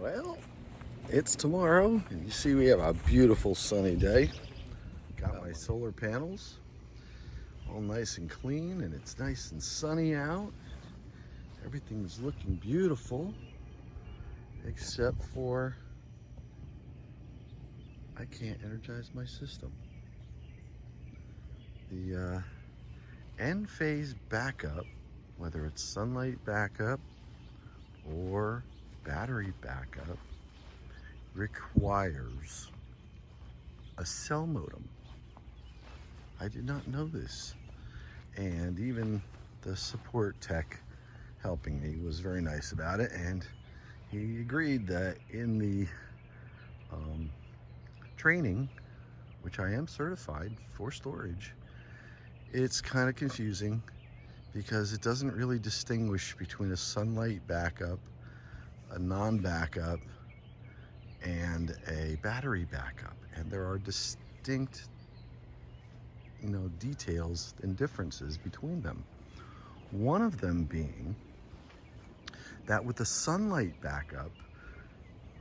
Well, it's tomorrow, and you see we have a beautiful sunny day. Got my solar panels all nice and clean, and it's nice and sunny out. Everything's looking beautiful, except for I can't energize my system. The Enphase backup, whether it's sunlight backup or battery backup, requires a cell modem. I did not know this, and even the support tech helping me was very nice about it, and he agreed that in the training, which I am certified for storage, it's kind of confusing because it doesn't really distinguish between a sunlight backup, a non-backup, and a battery backup, and there are distinct details and differences between them. One of them being that with the sunlight backup,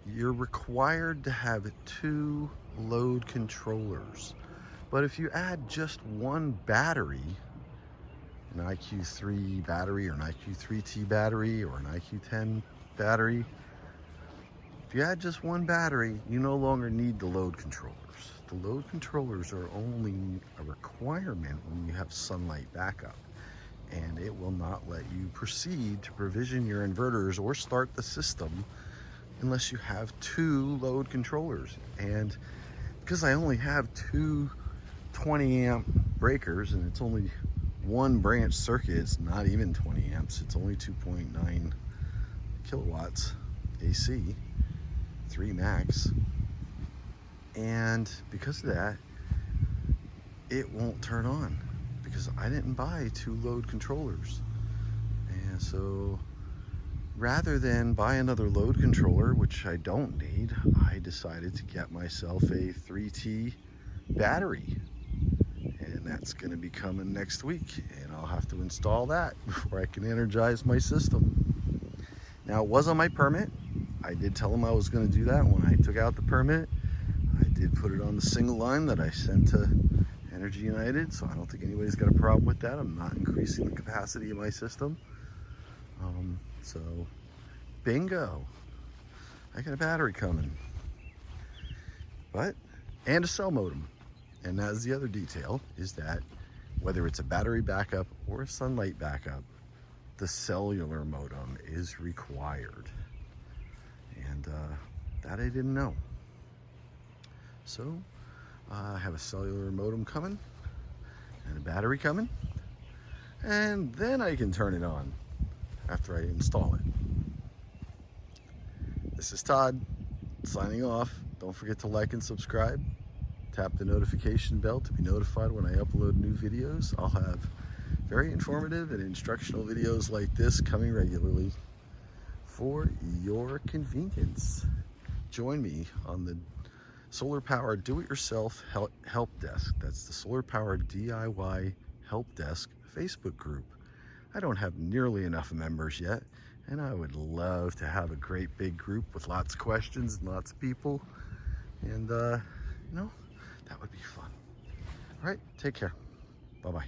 you're required to have 2 load controllers. But if you add just one battery, an IQ3 battery or an IQ3T battery or an IQ10 battery, if you add just one battery, you no longer need the load controllers. The load controllers are only a requirement when you have sunlight backup, and it will not let you proceed to provision your inverters or start the system unless you have 2 load controllers. And because I only have 2 20 amp breakers, and it's only one branch circuit, it's not even 20 amps, it's only 2.9 kilowatts AC, 3 max, and because of that, it won't turn on because I didn't buy 2 load controllers. And so rather than buy another load controller, which I don't need, I decided to get myself a 3T battery, and that's going to be coming next week, and I'll have to install that before I can energize my system. Now, it was on my permit. I did tell them I was going to do that when I took out the permit. I did put it on the single line that I sent to Energy United, so I don't think anybody's got a problem with that. I'm not increasing the capacity of my system. So bingo, I got a battery coming, and a cell modem. And that's the other detail, is that whether it's a battery backup or a sunlight backup, the cellular modem is required. And that I didn't know. So I have a cellular modem coming and a battery coming, and then I can turn it on after I install it. This is Todd signing off. Don't forget to like and subscribe. Tap the notification bell to be notified when I upload new videos. I'll have very informative and instructional videos like this coming regularly for your convenience. Join me on the Solar Power Do-It-Yourself Help Desk. That's the Solar Power DIY Help Desk Facebook group. I don't have nearly enough members yet, and I would love to have a great big group with lots of questions and lots of people, and that would be fun. All right, take care. Bye-bye.